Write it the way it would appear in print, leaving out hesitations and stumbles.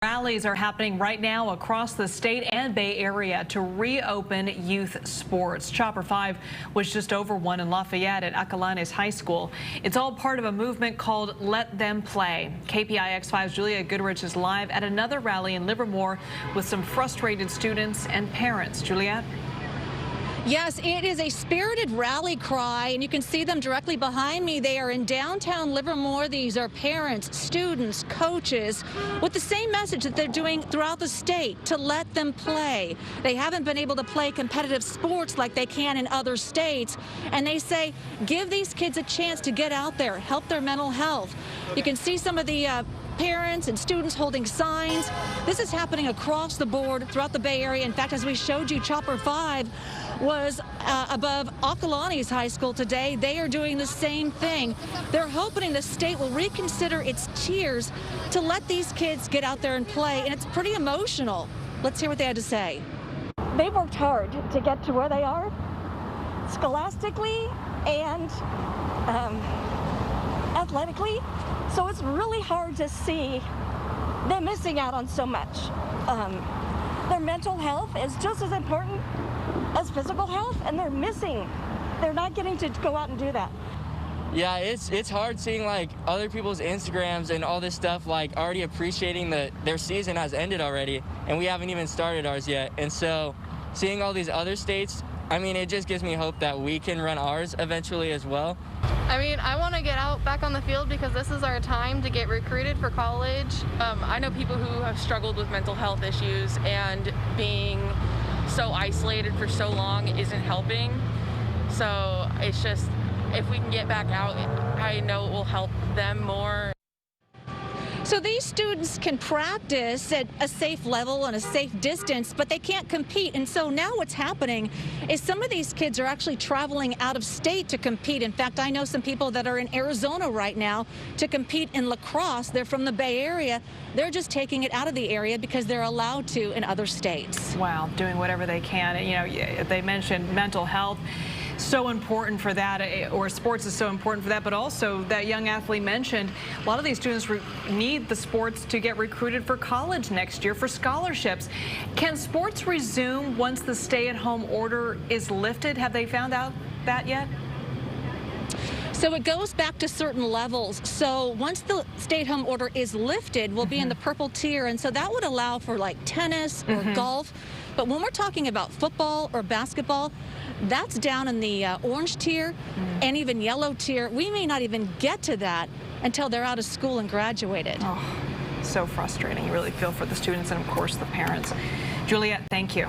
Rallies are happening right now across the state and Bay Area to reopen youth sports. Chopper 5 was just over one in Lafayette at Acalanes High School. It's all part of a movement called Let Them Play. KPIX5's Juliette Goodrich is live at another rally in Livermore with some frustrated students and parents. Juliette? Yes, it is a spirited rally cry, and you can see them directly behind me. They are in downtown Livermore. These are parents, students, coaches, with the same message that they're doing throughout the state, to let them play. They haven't been able to play competitive sports like they can in other states, and they say, give these kids a chance to get out there, help their mental health. You can see some of the parents and students holding signs. This is happening across the board throughout the Bay Area. In fact, as we showed you, Chopper 5 was above Acalanes High School today. They are doing the same thing. They're hoping the state will reconsider its tiers to let these kids get out there and play, and it's pretty emotional. Let's hear what they had to say. They've worked hard to get to where they are, scholastically and athletically, so it's really hard to see them missing out on so much. Their mental health is just as important as physical health, and they're not getting to go out and do that. Yeah, it's hard seeing like other people's Instagrams and all this stuff, like already appreciating that their season has ended already and we haven't even started ours yet. And so seeing all these other states, I mean, it just gives me hope that we can run ours eventually as well. I mean, I want to get out back on the field because this is our time to get recruited for college. I know people who have struggled with mental health issues, and being so isolated for so long isn't helping. So it's just, if we can get back out, I know it will help them more. So these students can practice at a safe level and a safe distance, but they can't compete. And so now what's happening is some of these kids are actually traveling out of state to compete. In fact, I know some people that are in Arizona right now to compete in lacrosse. They're from the Bay Area. They're just taking it out of the area because they're allowed to in other states. Wow, doing whatever they can. You know, they mentioned mental health. So important for that, or sports is so important for that, but also that young athlete mentioned a lot of these students need the sports to get recruited for college next year for scholarships. Can sports resume once the stay-at-home order is lifted? Have they found out that yet? So it goes back to certain levels. So once the stay-at-home order is lifted, we'll be in the purple tier, and so that would allow for like tennis or golf. But when we're talking about football or basketball, that's down in the orange tier and even yellow tier. We may not even get to that until they're out of school and graduated. Oh, so frustrating. You really feel for the students and, of course, the parents. Juliette, thank you.